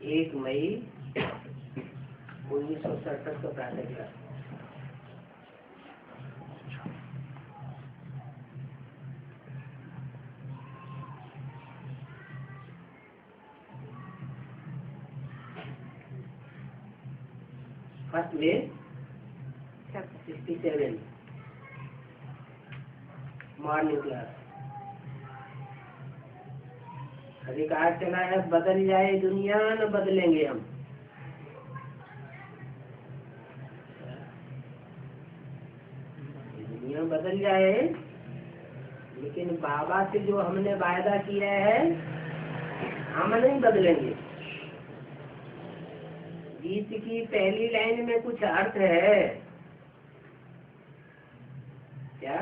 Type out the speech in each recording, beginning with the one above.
1 मई 1967 को प्रातः class. First day 67 morning class. अधिकार चला है बदल जाए दुनिया न बदलेंगे हम। दुनिया बदल जाए लेकिन बाबा से जो हमने वायदा किया है हम नहीं बदलेंगे। गीत की पहली लाइन में कुछ अर्थ है क्या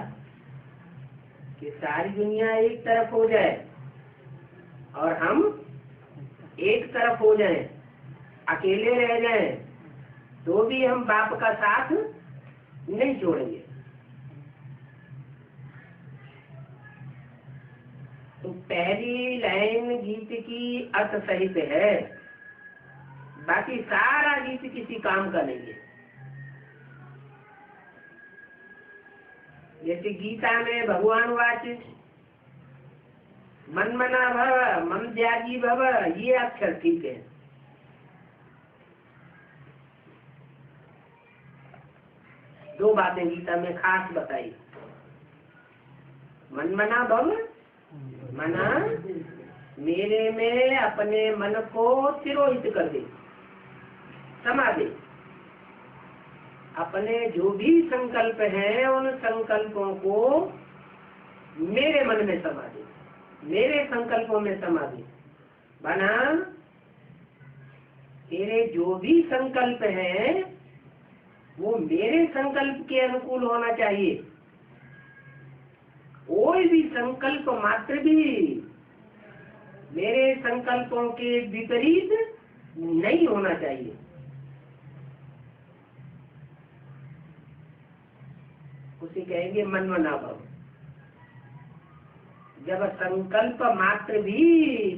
कि सारी दुनिया एक तरफ हो जाए और हम एक तरफ हो जाएं, अकेले रह जाएं, तो भी हम बाप का साथ नहीं छोड़ेंगे। तो पहली लाइन गीत की अर्थ सहित है, बाकी सारा गीत किसी काम का नहीं है। जैसे गीता में भगवान वाच मन मना भव मम त्यागी भव, ये अक्षर ठीक है। दो बातें गीता में खास बताई, मन मना भव, मना मेरे में अपने मन को तिरोहित कर दे, समा दे। अपने जो भी संकल्प हैं उन संकल्पों को मेरे मन में समा दे, मेरे संकल्पों में समा दे। बना तेरे जो भी संकल्प हैं वो मेरे संकल्प के अनुकूल होना चाहिए। कोई भी संकल्प मात्र भी मेरे संकल्पों के विपरीत नहीं होना चाहिए। उसे कहेंगे मनमना भव। जब संकल्प मात्र भी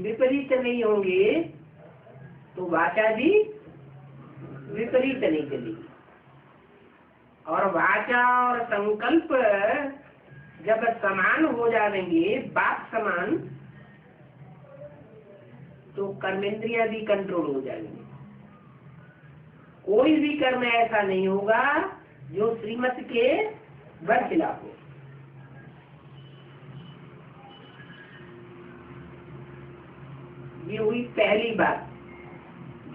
विपरीत नहीं होंगे तो वाचा भी विपरीत नहीं चलेगी। और वाचा और संकल्प जब समान हो जाएंगे, बात समान, तो कर्मेंद्रियां भी कंट्रोल हो जाएंगे। कोई भी कर्म ऐसा नहीं होगा जो श्रीमत के बरखिलाफ हो। ये हुई पहली बात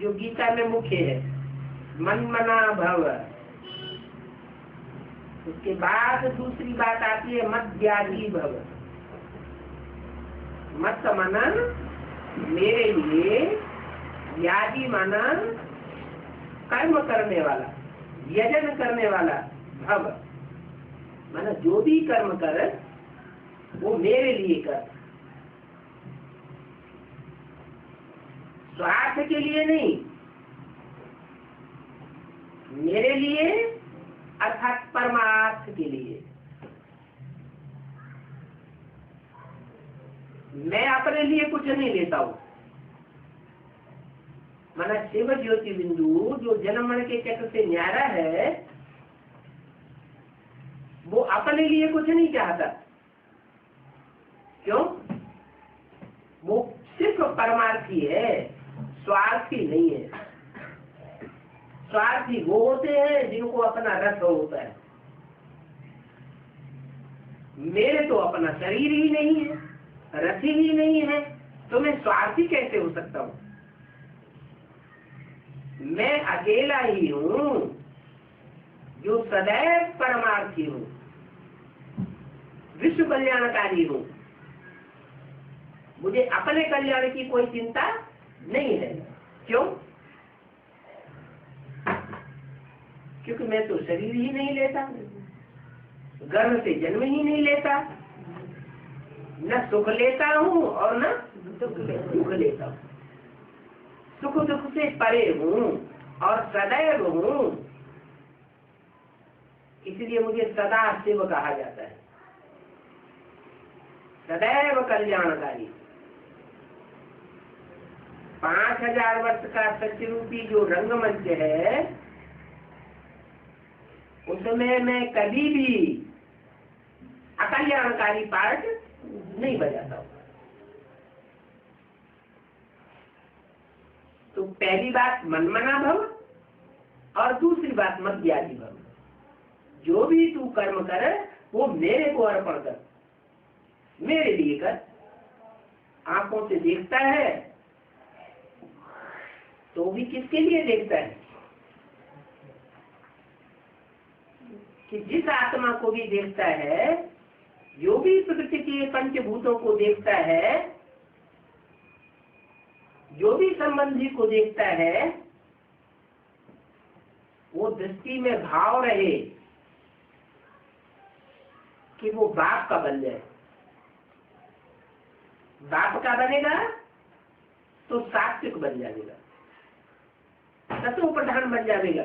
जो गीता में मुख्य है, मन मना भव। उसके बाद दूसरी बात आती है मत त्यागी भव। मत माना मेरे लिए, यागी माना कर्म करने वाला, यजन करने वाला, भव माना जो भी कर्म कर वो मेरे लिए कर, स्वार्थ के लिए नहीं, मेरे लिए अर्थात परमार्थ के लिए। मैं अपने लिए कुछ नहीं लेता हूं। माना शिव ज्योति बिंदु जो जन्म मरण के चक्र से न्यारा है वो अपने लिए कुछ नहीं चाहता। क्यों? वो सिर्फ परमार्थी है, स्वार्थी नहीं है। स्वार्थी वो होते हैं जिनको अपना रस होता है। मेरे तो अपना शरीर ही नहीं है, रस ही नहीं है, तो मैं स्वार्थी कैसे हो सकता हूं? मैं अकेला ही हूं जो सदैव परमार्थी हूं, विश्व कल्याणकारी हूं। मुझे अपने कल्याण की कोई चिंता नहीं है। क्यों? क्योंकि मैं तो शरीर ही नहीं लेता, गर्भ से जन्म ही नहीं लेता, न सुख लेता हूँ और न दुख लेता हूँ। सुख दुख से परे हूँ और सदैव हूँ, इसलिए मुझे सदा शिव कहा जाता है, सदैव कल्याणकारी। 5000 वर्ष का सत्यरूपी जो रंगमंच है उसमें मैं कभी भी अकल्याणकारी पार्ट नहीं बजाता हूं। तो पहली बात मनमना भव और दूसरी बात मत त्यागी भव। जो भी तू कर्म कर वो मेरे को अर्पण कर, मेरे लिए कर। आंखों से देखता है तो भी किसके लिए देखता है? कि जिस आत्मा को भी देखता है, जो भी प्रकृति के पंचभूतों को देखता है, जो भी संबंधी को देखता है, वो दृष्टि में भाव रहे कि वो बाप का बन जाए। बाप का बनेगा तो सात्विक बन जाएगा, तत्व प्रधान बन जाएगा,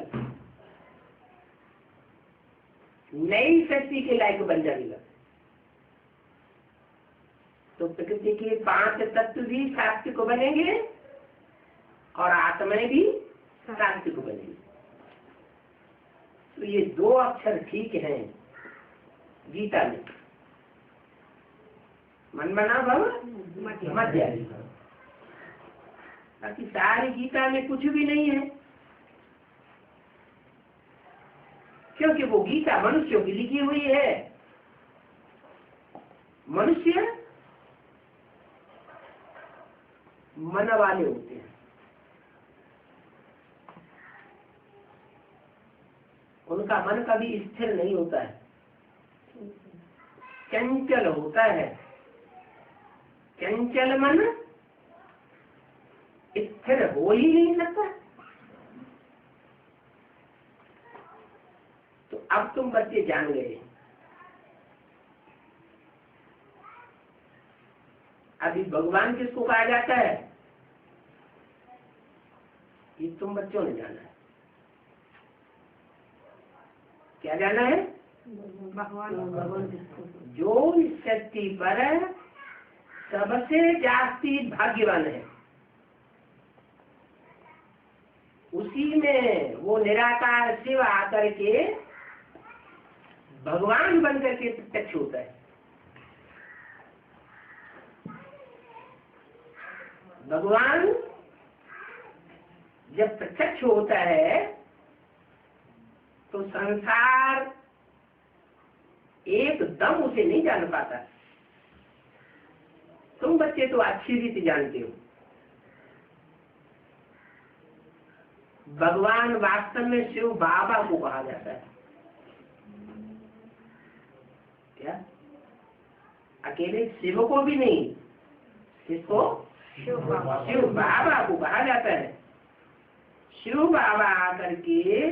नई शक्ति के लायक बन जाएगा। तो प्रकृति के 5 तत्व भी सात्विक बनेंगे और आत्माएं भी सात्विक बनेंगे। तो ये 2 अक्षर ठीक हैं गीता में, मन बना भव मध्य। बाकी सारी गीता में कुछ भी नहीं है, क्योंकि वो गीता मनुष्यों की लिखी हुई है। मनुष्य मन वाले होते हैं, उनका मन कभी स्थिर नहीं होता है, चंचल होता है। चंचल मन स्थिर हो ही नहीं सकता। तो अब तुम बच्चे जान गए। अभी भगवान किसको कहा जाता है, ये तुम बच्चों ने जाना है। क्या जाना है? भगवान। जो इस शक्ति पर सबसे जास्ती भाग्यवान है, उसी में वो निराकार शिव आकर के भगवान बनकर के प्रत्यक्ष होता है। भगवान जब प्रत्यक्ष होता है तो संसार एकदम उसे नहीं जान पाता। तुम बच्चे तो अच्छी रीति जानते हो, भगवान वास्तव में शिव बाबा को कहा जाता है। क्या? अकेले शिव को भी नहीं, किसको? शिव बाबा को कहा जाता है। शिव बाबा आकर के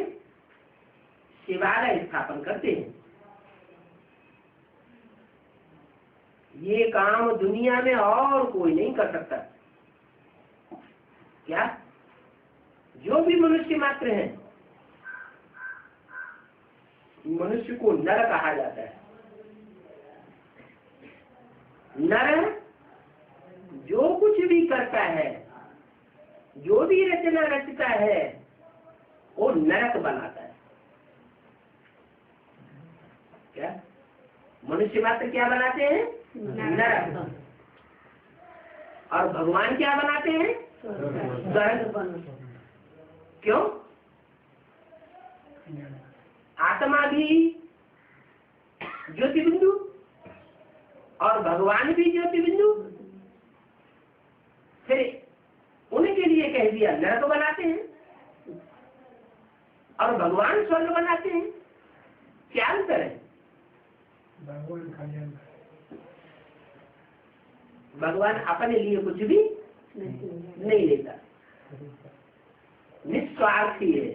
शिवालय स्थापन करते हैं। ये काम दुनिया में और कोई नहीं कर सकता। क्या? जो भी मनुष्य मात्र हैं, मनुष्य को नर कहा जाता है। नर जो कुछ भी करता है, जो भी रचना रचता है, वो नरक बनाता है। क्या? मनुष्य मात्र क्या बनाते हैं? नरक। और भगवान क्या बनाते हैं? स्वर्ग। क्यों? आत्मा भी ज्योति बिंदु और भगवान भी ज्योति बिंदु। फिर उनके लिए कह दिया नरक बनाते हैं और भगवान स्वर्ग बनाते हैं। क्या अंतर है? भगवान अपने लिए कुछ भी नहीं लेता, निस्वार्थी है,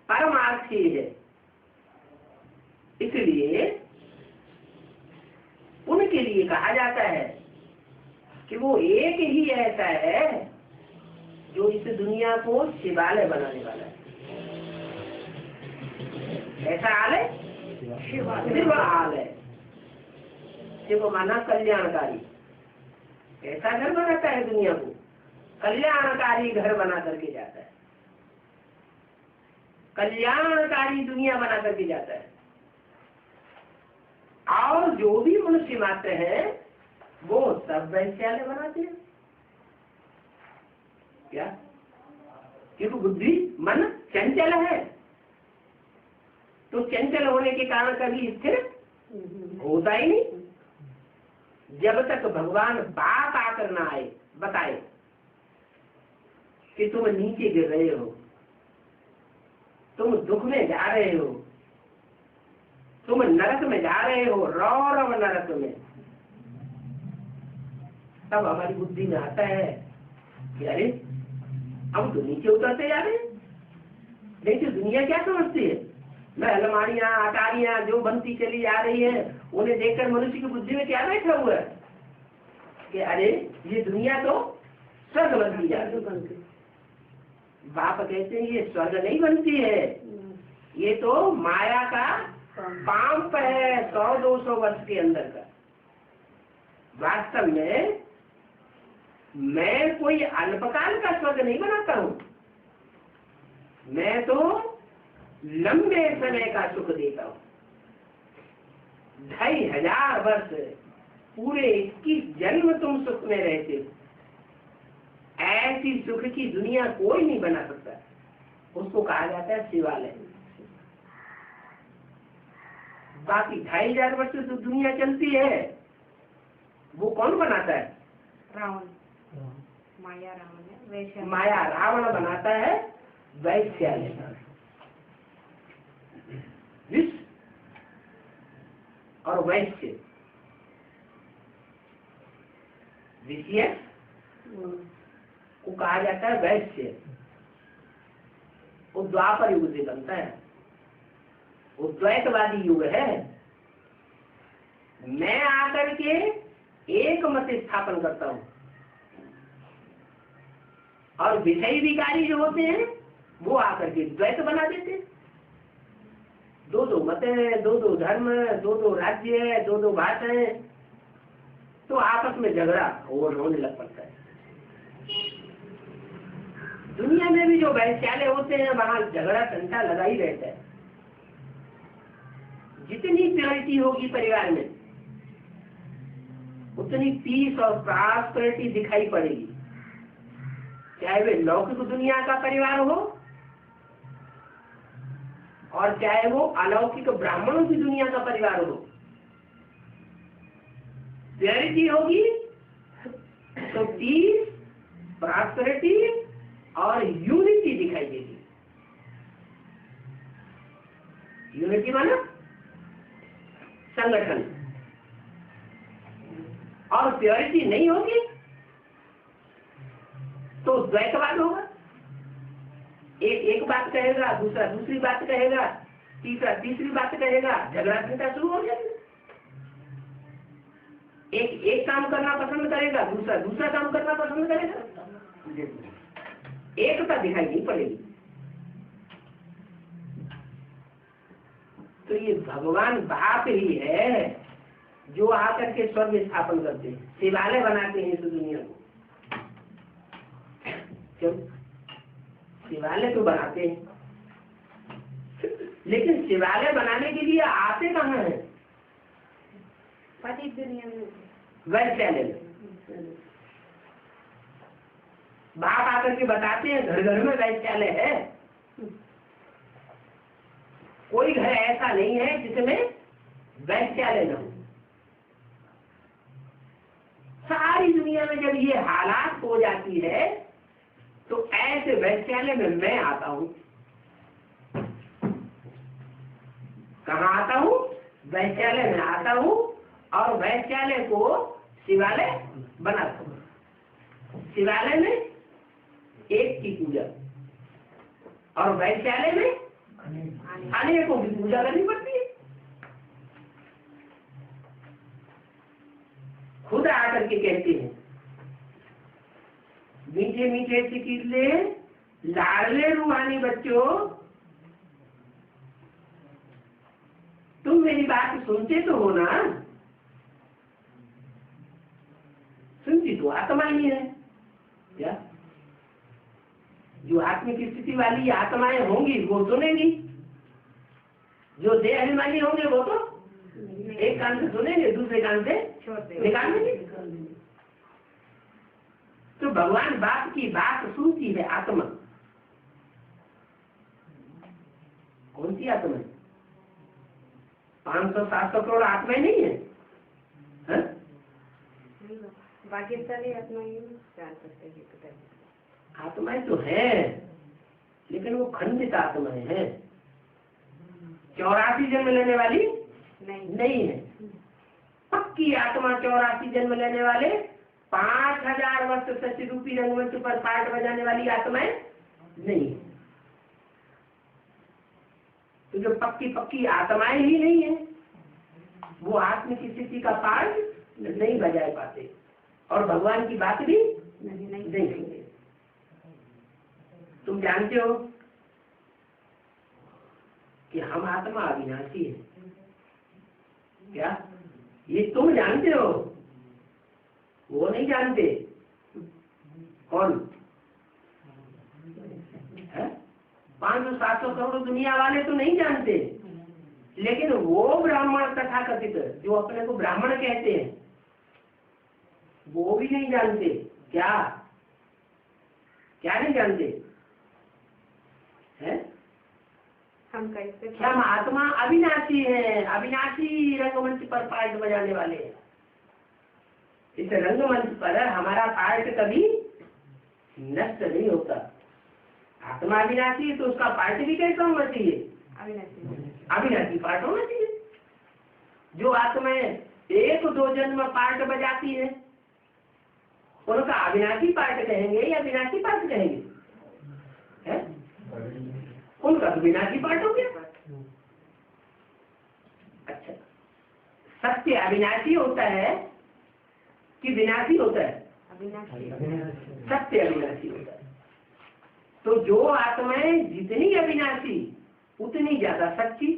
परमार्थी है। इसलिए उनके लिए कहा जाता है कि वो एक ही ऐसा है जो इस दुनिया को शिवालय बनाने वाला है। ऐसा आलय? शिव आलय। शिव माना कल्याणकारी। ऐसा घर बनाता है दुनिया को, कल्याणकारी घर बना करके जाता है, कल्याणकारी दुनिया बना करके जाता है। और जो भी मनुष्य मात्र है वो सब वैश्यालय बनाते हैं। क्या? क्योंकि बुद्धि मन चंचल है, तो चंचल होने के कारण कभी स्थिर होता ही नहीं। जब तक भगवान बात आकर ना आए, बताए कि तुम नीचे गिर रहे हो, तुम दुख में जा रहे हो, तुम नरक में जा रहे हो, रौरव नरक में, तब हमारी बुद्धि में आता है कि अरे हम तो नीचे उतरते जा रहे हैं। नहीं तो दुनिया क्या समझती है? मैं अलमारियां अटारियां जो बनती चली जा रही है, उन्हें देखकर मनुष्य की बुद्धि में क्या बैठा हुआ है कि अरे ये दुनिया तो स्वर्ग बनती जा रही है। बाप कहते हैं ये स्वर्ग नहीं बनती है, ये तो माया का पांप है 100-200 वर्ष के अंदर का। वास्तव में मैं कोई अल्पकाल का स्वर्ग नहीं बनाता हूँ, मैं तो लंबे समय का सुख देता हूँ। 2500 वर्ष पूरे 21 जन्म तुम सुख में रहते हो, ऐसी सुख की दुनिया कोई नहीं बना सकता। उसको कहा जाता है शिवालय। बाकी 2500 वर्ष जो दुनिया चलती है वो कौन बनाता है? रावण, माया रावण है, वैश्य माया रावण बनाता है वैश्यालय। विश्व और वैश्य, विषय को कहा जाता है वैश्य। वो द्वापर युग से बनता है, वो द्वैतवादी युग है। मैं आकर के एक मत स्थापन करता हूं और विषय विकारी जो होते हैं वो आकर के द्वैत बना देते हैं। दो मत है, दो धर्म, दो राज्य, दो भाषाएं, तो आपस में झगड़ा और होने लग पड़ता है। दुनिया में भी जो वैश्यालय होते हैं वहां झगड़ा घंटा लगा ही रहता है। जितनी प्योरिटी होगी परिवार में उतनी पीस और प्रॉस्पेरिटी दिखाई पड़ेगी, चाहे वे लौकिक दुनिया का परिवार हो और चाहे वो अलौकिक ब्राह्मणों की दुनिया का परिवार हो। प्योरिटी होगी तो पीस, प्रॉस्पेरिटी और यूनिटी दिखाई देगी। यूनिटी माना संगठन। और प्योरिटी नहीं होगी तो द्वैतवाद होगा। एक बात कहेगा, दूसरा दूसरी बात कहेगा, तीसरा तीसरी बात कहेगा, झगड़ा घंटा शुरू हो जाएगा। एक काम करना पसंद करेगा, दूसरा दूसरा काम करना पसंद करेगा। एकता दिखाई नहीं पड़ेगी। तो ये भगवान बाप ही है जो आकर के स्वर्ग स्थापन करते हैं, शिवालय बनाते हैं इस दुनिया को। क्यों? शिवालय तो बनाते हैं, लेकिन शिवालय बनाने के लिए आते कहाँ हैं? पति दुनिया में, वैश्यालय में। बाप आकर के बताते हैं घर घर में वैश्यालय है। कोई घर ऐसा नहीं है जिसमें वैश्यालय न हो। सारी दुनिया में जब ये हालात हो जाती है तो ऐसे वैश्यालय में मैं आता हूं। कहाँ आता हूं? वैश्यालय में आता हूं और वैश्यालय को शिवालय बनाता हूं। शिवालय में एक की पूजा और वैश्यालय में अनेकों की पूजा करनी पड़ती है। खुद आकर के कहते हैं, मीठे मीठे चिकीले लाडले रूहानी बच्चों, तुम मेरी बात सुनते तो हो ना? सुनती तो आत्मा ही है क्या? जो आत्मिक स्थिति वाली आत्माएं होंगी वो सुनेंगी, जो देह अभिमानी होंगे वो तो एक कान से सुनेंगे, दूसरे कान से निकाल देंगे। तो भगवान बाप की बात सुनती है आत्मा। कौन सी आत्मा है? 500-700 करोड़ आत्माएं नहीं है, है? बाकी सारी आत्माएं जान सकते हैं। आत्माएं तो है लेकिन वो खंडित आत्माएं हैं। 84 जन्म लेने वाली नहीं है। पक्की आत्मा 84 जन्म लेने वाले 5000 वर्ष सच्ची रूपी रंगमंच पर पाठ बजाने वाली आत्माएं नहीं है। तो जो पक्की आत्माएं ही नहीं है वो आत्मिक स्थिति का पाठ नहीं बजा पाते और भगवान की बात भी नहीं सुनते। तुम जानते हो कि हम आत्मा अविनाशी है क्या? ये तुम जानते हो वो नहीं जानते। कौन है? 500-700 करोड़ दुनिया वाले तो नहीं जानते, लेकिन वो ब्राह्मण तथा कथित जो अपने को ब्राह्मण कहते हैं वो भी नहीं जानते। क्या क्या नहीं जानते हैं? हम कैसे क्या महात्मा अविनाशी है, अविनाशी रंगमंच पर पार्ट बजाने वाले हैं। इस रंगमंच पर हमारा पार्ट कभी नष्ट नहीं होता। आत्मा अविनाशी है तो उसका पार्ट भी कैसा होना चाहिए? अविनाशी पार्ट होना चाहिए। जो आत्माएं 1-2 जन्म पार्ट बजाती है उनका अविनाशी पार्ट कहेंगे या विनाशी पार्ट कहेंगे? है? उनका तो विनाशी पार्ट हो गया। अच्छा, सत्य अविनाशी होता है कि विनाशी होता है? सत्य अविनाशी होता है। तो जो आत्माएं जितनी अविनाशी उतनी ज्यादा सच्ची,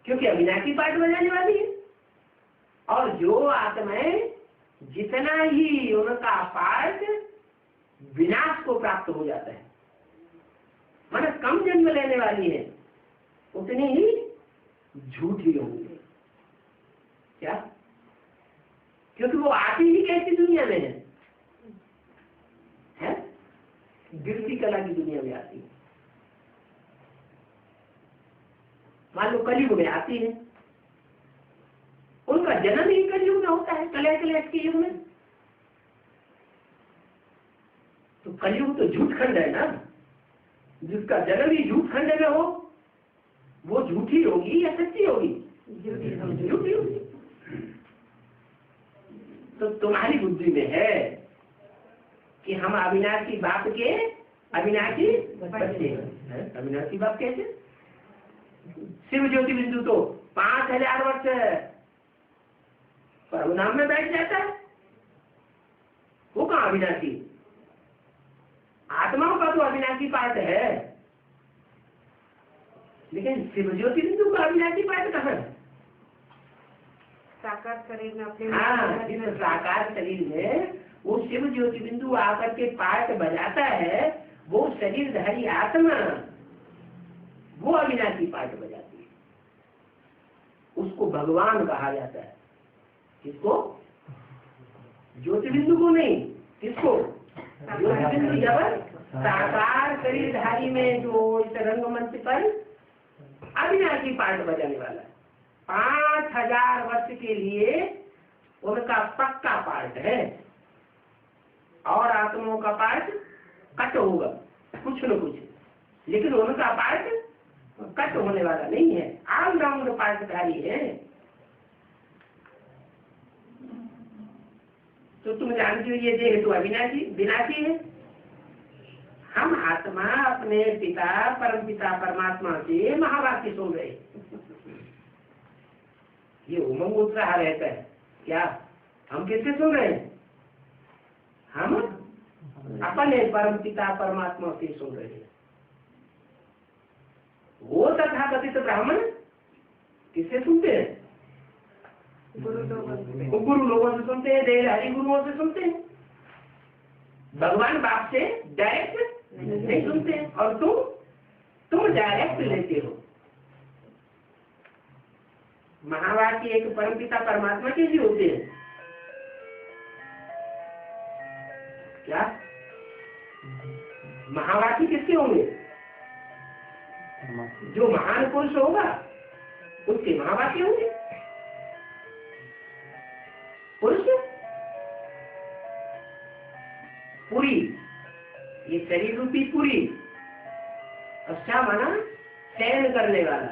क्योंकि अविनाशी पार्ट बजाने वाली है। और जो आत्माएं जितना ही उनका पार्ट विनाश को प्राप्त हो जाता है, माना कम जन्म लेने वाली है, उतनी ही झूठी होंगी। क्या? क्योंकि वो आती ही कैसी दुनिया में है? गिरती कला की दुनिया में आती है। मान लो कलयुग में आती है, उनका जन्म ही कलयुग में होता है, कलयुग के युग में। तो कलयुग तो झूठ खंड है ना, जिसका जन्म ही झूठ खंड में हो वो झूठी होगी या सच्ची होगी? झूठी होगी। तो तुम्हारी बुद्धि में है कि हम अविनाशी बाप के अविनाशी बच्चे हैं। अविनाशी बाप कैसे? शिव ज्योति बिंदु तो 5000 वर्ष परमधाम में बैठ जाता है, वो कहाँ अविनाशी? आत्माओं का तो अविनाशी पार्ट है, लेकिन शिव ज्योति बिंदु का अविनाशी पार्ट कहाँ है? साकार शरीर में अपने हाँ, इस साकार शरीर में वो शिव ज्योति बिंदु आकर के पार्ट बजाता है, वो शरीरधारी आत्मा वो अविनाशी पार्ट बजाती है। उसको भगवान कहा जाता है। किसको? ज्योति बिंदु को नहीं, किसको? ज्योति बिंदु जब साकार शरीरधारी में जो इस रंगमंच पर अविनाशी पार्ट बजाने वाला है, 5000 वर्ष के लिए उनका पक्का पार्ट है। और आत्माओं का पार्ट कट होगा कुछ न कुछ, लेकिन उनका पार्ट कट होने वाला नहीं है, ऑलराउंड पार्टधारी है। तो तुम जानते हो ये देह तो अविनाशी विनाशी है। हम आत्मा अपने पिता परम पिता परमात्मा से महावाक्य सुन रहे, ये उमंग उत्साह रहता है। क्या हम किससे सुन रहे हैं? हम अपने परम पिता परमात्मा से सुन रहे हैं। वो तथा कथित ब्राह्मण किससे सुनते हैं? गुरु लोगों से सुनते हैं, देहधारी गुरुओं से सुनते हैं। भगवान बाप से डायरेक्ट नहीं सुनते हैं। और तुम डायरेक्ट लेते हो। महावाक्य एक परमपिता परमात्मा के भी होते हैं। क्या महावाक्य किसके होंगे? जो महान पुरुष होगा उसके महावाक्य होंगे। पुरुष पुरी, ये शरीर रूपी पुरी, अच्छा माना शयन करने वाला।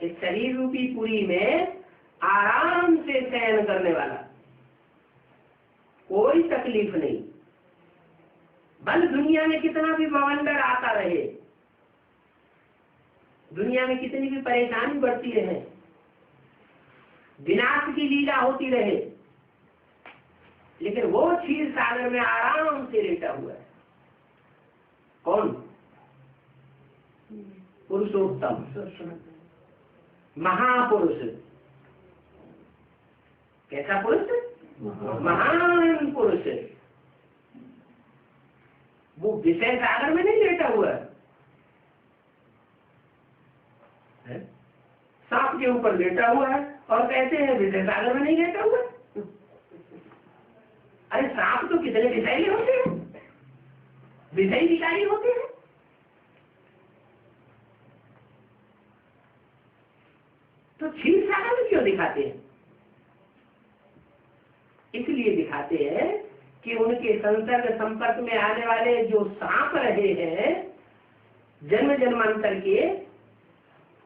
इस शरीर रूपी पुरी में आराम से शयन करने वाला, कोई तकलीफ नहीं। बल दुनिया में कितना भी बवंडर आता रहे, दुनिया में कितनी भी परेशानी बढ़ती रहे, विनाश की लीला होती रहे, लेकिन वो क्षीर सागर में आराम से लेटा हुआ है। कौन? पुरुषोत्तम महापुरुष। कैसा पुरुष? महान पुरुष, वो विषय सागर में नहीं लेटा हुआ है, सांप के ऊपर लेटा हुआ है और कहते हैं विषय सागर में नहीं लेटा हुआ। अरे सांप तो कितने विषैले होते हैं, विषय विकारी होते हैं। तो क्षीर सागर में क्यों दिखाते हैं? इसलिए दिखाते हैं कि उनके संसर्ग संपर्क में आने वाले जो सांप रहे हैं जन्म जन्मांतर के,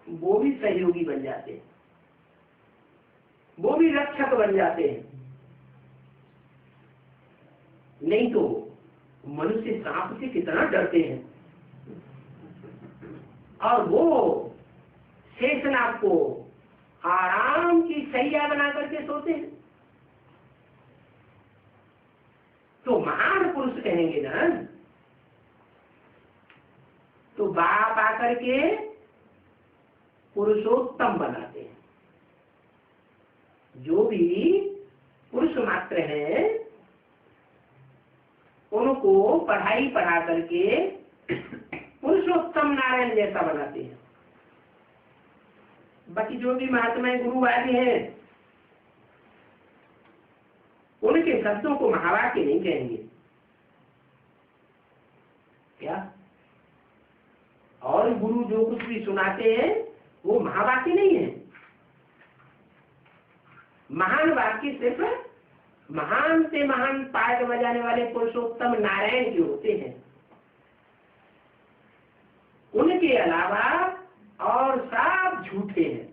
वो भी सहयोगी बन जाते हैं, वो भी रक्षक बन जाते हैं। नहीं तो मनुष्य सांप से कितना डरते हैं, और वो शेषनाग को आराम की सैया बना करके सोते हैं। तो महान पुरुष कहेंगे ना, तो बाप आकर के पुरुषोत्तम बनाते हैं। जो भी पुरुष मात्र हैं उनको पढ़ाई पढ़ा करके पुरुषोत्तम नारायण जैसा बनाते हैं। बाकी जो भी महात्मा गुरुवादी हैं उनके शब्दों को महावाक्य नहीं कहेंगे क्या? और गुरु जो कुछ भी सुनाते हैं वो महावाक्य नहीं है। महान वाक्य सिर्फ महान से महान पाठ बजाने वाले पुरुषोत्तम नारायण के होते हैं। उनके अलावा और सब झूठे हैं।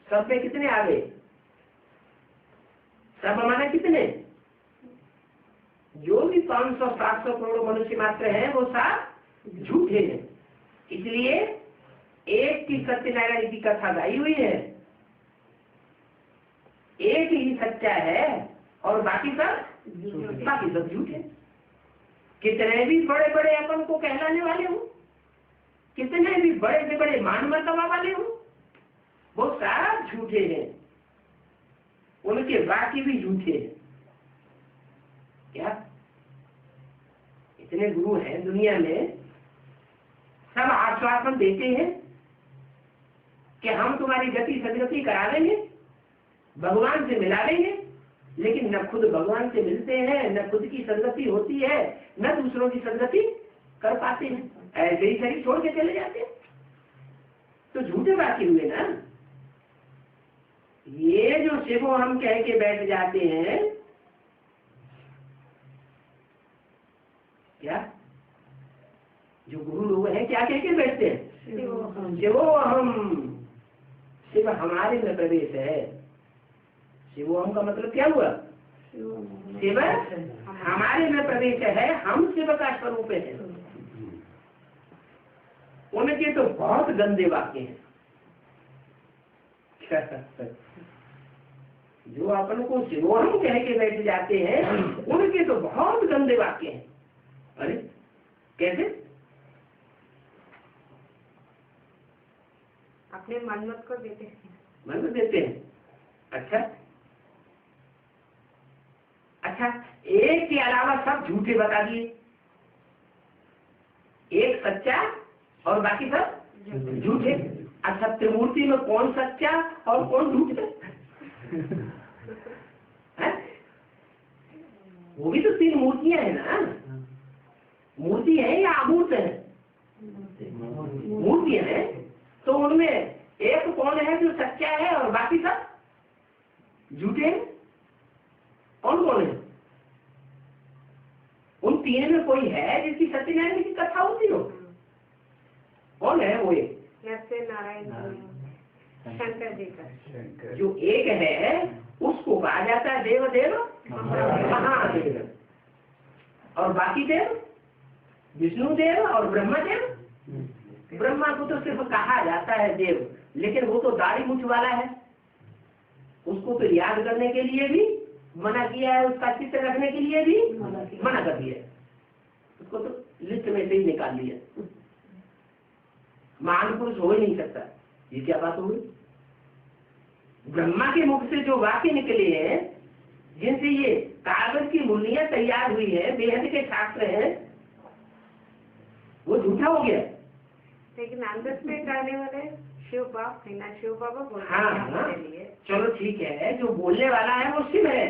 सब में कितने आ गए? सब माना कितने? जो भी 500-700 करोड़ मनुष्य मात्र हैं वो सब झूठे हैं। इसलिए एक की सत्यनारायण की कथा गाई हुई है, एक ही सच्चा है और बाकी सब झूठे। कितने भी बड़े बड़े अपन को कहलाने वाले हो, कितने भी बड़े से बड़े मान मर्तबा वाले हो, वो सब झूठे हैं। उनके वाक्य भी झूठे हैं। क्या इतने गुरु हैं दुनिया में, सब आश्वासन देते हैं कि हम तुम्हारी गति सदगति करा देंगे, भगवान से मिला देंगे, लेकिन न खुद भगवान से मिलते हैं, न खुद की सदगति होती है, न दूसरों की सदगति कर पाते हैं। ऐसे ही शरीर छोड़ के चले जाते हैं। तो झूठे बाकी हुए ना। ये जो शिवो हम कह के बैठ जाते हैं, क्या जो गुरु लोग हैं क्या कह के बैठते हैं? शिवो हम, शिव हमारे में प्रवेश है। शिवो हम का मतलब क्या हुआ? शिव हमारे में प्रवेश है, हम शिव का स्वरूप है। उनके तो बहुत गंदे वाक्य हैं। जो अपन को शिवोहम कह के बैठ जाते हैं उनके तो बहुत गंदे वाक्य हैं। अरे कैसे? अपने मनमत को देते हैं, मनमत देते हैं। अच्छा, एक के अलावा सब झूठे बता दिए, एक सच्चा और बाकी सब झूठे। अच्छा, त्रिमूर्ति में कौन सच्चा और कौन झूठा? वो भी तो 3 मूर्तियां हैं ना। मूर्ति है या अमूर्त है? मूर्ति है। तो उनमें एक कौन है जो सच्चा है और बाकी सब झूठे हैं? कौन कौन है? उन 3 में कोई है जिसकी सत्यनारायण की कथा होती हो? कौन है वो? एक नारायण शंकर जी का जो एक है उसको कहा जाता है देव देव महादेव, और बाकी देव विष्णु देव और ब्रह्मा देव। ब्रह्मा को तो सिर्फ कहा जाता है देव, लेकिन वो तो दाढ़ी मूछ वाला है, उसको फिर याद करने के लिए भी मना किया है, उसका चित्र रखने के लिए भी मना कर दिया, उसको तो लिस्ट में से ही निकाल दिया। महान पुरुष हो ही नहीं सकता। ये क्या बात हुई? ब्रह्मा के मुख से जो वाक्य निकले हैं, जिनसे ये कागज की मुरलियां तैयार हुई है, बेहद के शास्त्र हैं, वो झूठा हो गया। लेकिन अंदर से करने वाले शिव बाप है ना, शिव बाबा बोलते हैं हाँ, हमारे लिए। चलो ठीक है, जो बोलने वाला है वो शिव है,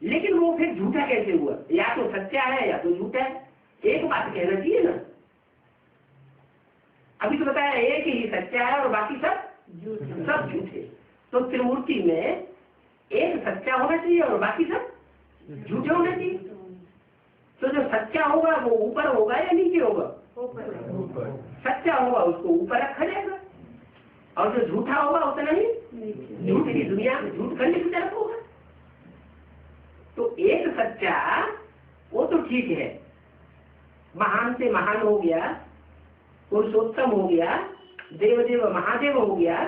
लेकिन वो फिर झूठा कैसे हुआ? या तो सच्चा है या तो झूठा है। एक बात कहना चाहिए ना। अभी तो बताया एक ही सच्चा है और बाकी सब झूठे। तो त्रिमूर्ति में एक सच्चा होना चाहिए और बाकी सब झूठे होना चाहिए। तो जो सच्चा होगा वो ऊपर होगा या नीचे होगा? ऊपर। सच्चा होगा उसको ऊपर रखा जाएगा, और जो झूठा होगा उतना ही झूठ की दुनिया में झूठ करने की तरफ होगा। तो एक सच्चा वो तो ठीक है, महान से महान हो गया, पुरुषोत्तम हो गया, देवदेव महादेव हो गया,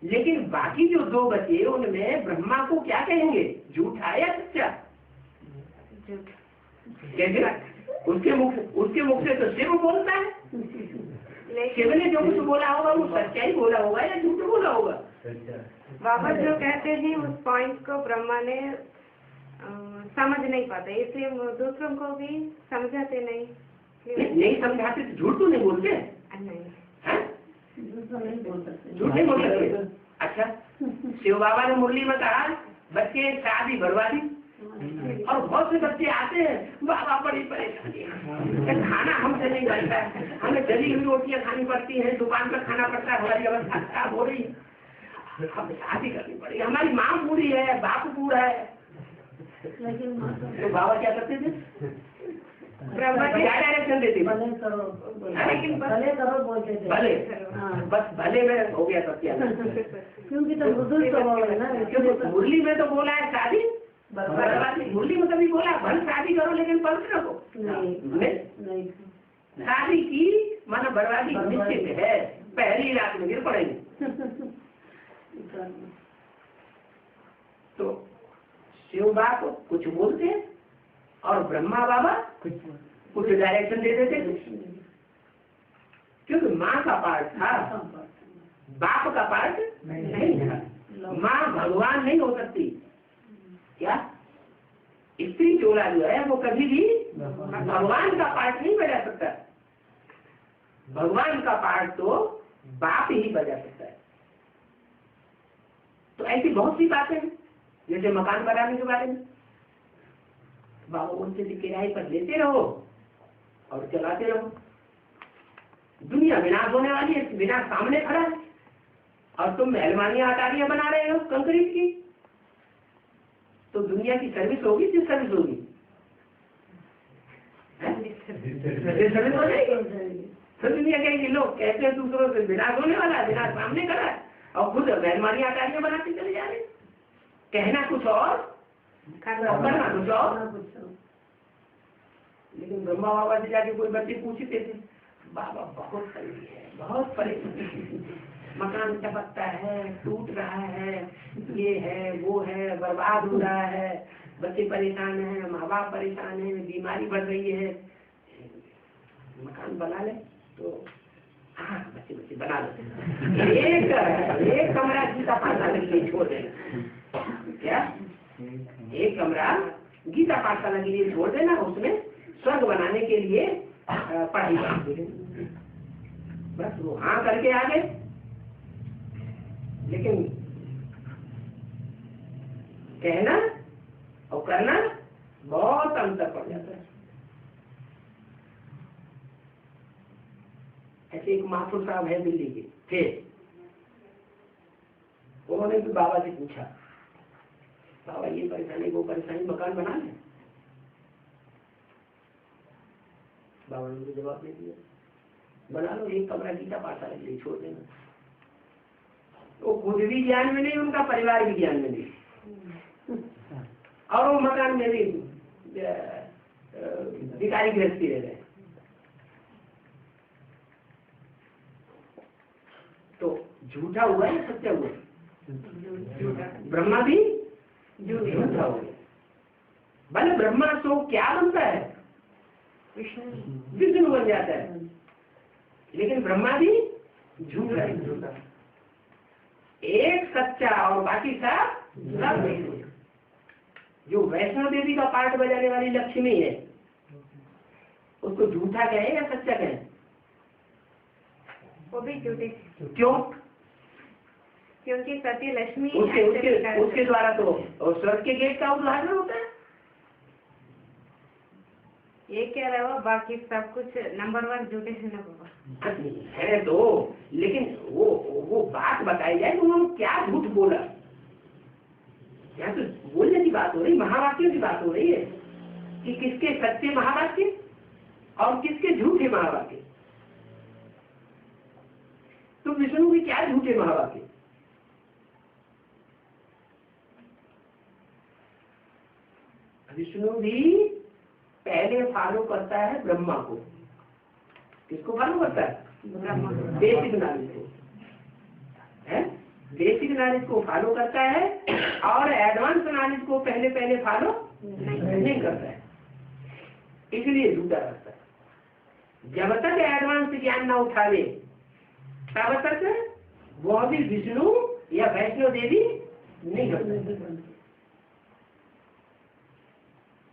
लेकिन बाकी जो दो बचे उनमें ब्रह्मा को क्या कहेंगे, झूठा या सच्चा? कैसे? उसके मुख से तो शिव बोलता है, शिव ने जो कुछ बोला होगा वो सच्चा ही बोला होगा या झूठ बोला होगा? बाबा जो कहते हैं उस पॉइंट को ब्रह्मा ने समझ नहीं पाते, इसलिए दूसरों को भी समझाते नहीं समझाते तो झूठ तो नहीं बोलते? नहीं, झूठ नहीं बोल सकते। अच्छा, शिव बाबा ने मुरली में कहा बच्चे शादी बर्बादी, और बहुत से बच्चे आते हैं, बाबा बड़ी परेशानी है, खाना हमसे नहीं बनता है, हमें जली हुई रोटियां खानी पड़ती है, दुकान पर खाना पड़ता है, हमारी अवस्था खराब हो रही है, हमें शादी करनी पड़ेगी, हमारी माँ बूढ़ी है, बाप बूढ़ा है। तो बाबा क्या करते थे? ब्रह्मा जी डायरेक्शन देते थे, लेकिन भले बस भले में हो गया सब क्या। क्योंकि तो बुजुर्ग स्वभाव है ना, क्योंकि मुरली में तो बोला है शादी बर्बादी, मुरली में कभी बोला भले शादी करो लेकिन पंथ रखो नहीं। शादी की माना बर्बादी निश्चित है, पहली रात में गिर पड़ेगी। तो शिव बाप कुछ बोलते हैं और ब्रह्मा बाबा कुछ डायरेक्शन दे देते, क्योंकि माँ का पार्ट था, बाप का पार्ट नहीं था। माँ भगवान नहीं हो सकती क्या? स्त्री चोला जो है वो कभी भी भगवान का पार्ट नहीं बजा सकता। भगवान का पार्ट तो बाप ही बजा सकता है। तो ऐसी बहुत सी बातें हैं, जैसे मकान बनाने के बारे में बाबा बोलते थे किराए पर लेते रहो और चलाते रहो, दुनिया विनाश होने वाली है, विनाश सामने खड़ा है और तुम अलमारियां अटारियां बना रहे हो कंक्रीट की, तो दुनिया की सर्विस होगी, जिस सर्विस होगी सर्विस हो जाएगी। तो दुनिया कहेगी लोग कहते हैं दूसरों से विनाश होने वाला है, विनाश सामने खड़ा है, और खुद अलमारियां अटारियां बनाते चले जा रहे, कहना कुछ और करना कुछ और। लेकिन ब्रह्मा बाबा से जाके कोई बच्चे पूछते थे, बाबा बहुत तंगी है, बहुत परेशानी, मकान टपकता है, टूट रहा है, ये है वो है, बर्बाद हो रहा है, बच्चे परेशान हैं, माँ बाप परेशान हैं, बीमारी बढ़ रही है, मकान बना ले तो हाँ बच्चे बना लो, एक कमरा गीता पाठशाला के लिए छोड़ देना, क्या एक कमरा गीता पाठशाला के लिए छोड़ देना, उसमें स्वर्ग बनाने के लिए पढ़ाई करते, बस वो हाँ करके आ गए। लेकिन कहना और करना बहुत अंतर पड़ जाता है। ऐसे एक महापुरुष साहब है दिल्ली के थे, उन्होंने भी बाबा से पूछा, बाबा ये परेशानी वो परेशानी, मकान बना लें? बाबा ने मुझे जवाब दे दिया, बना लो, एक कमरा गीता पाठशाला के लिए छोड़ देना। वो खुद भी ज्ञान में नहीं, उनका परिवार भी ज्ञान में नहीं, और वो मकान में भी भिखारी गृहस्थी रह रहे। तो झूठा हुआ या सत्य हुआ? ब्रह्मा भी झूठा हो गया। भले ब्रह्मा तो क्या बनता है, विष्णु बन जाता है, लेकिन ब्रह्मा भी झूठा है। एक सच्चा और बाकी सब झूठ। जो वैष्णो देवी का पाठ बजाने वाली लक्ष्मी है उसको झूठा कहे या सच्चा कहे? वो भी झूठे, क्यों? क्योंकि सती लक्ष्मी उसके उसके उसके द्वारा तो स्वर्ग के गेट का उद्घाटन होता है। ये के अलावा बाकी सब कुछ नंबर 1 झूठे है ना बाबा। है तो, लेकिन वो बात बताई जाए कि उन्होंने क्या झूठ बोला। यहाँ तो बोलने की बात हो रही, महावाक्यों की बात हो रही है कि किसके सच्चे महावाक्य और किसके झूठे महावाक्य। तो विष्णु के क्या झूठे महावाक्य? विष्णु भी पहले फॉलो करता है ब्रह्मा को। किसको फॉलो करता है? ब्रह्मा। बेसिक नॉलेज को, है बेसिक नॉलेज को फॉलो करता है और एडवांस नॉलेज को पहले फॉलो नहीं करता है, इसलिए झूठा करता है। जब तक एडवांस ज्ञान ना उठावे तब तक वो भी विष्णु या वैष्णो देवी नहीं करता।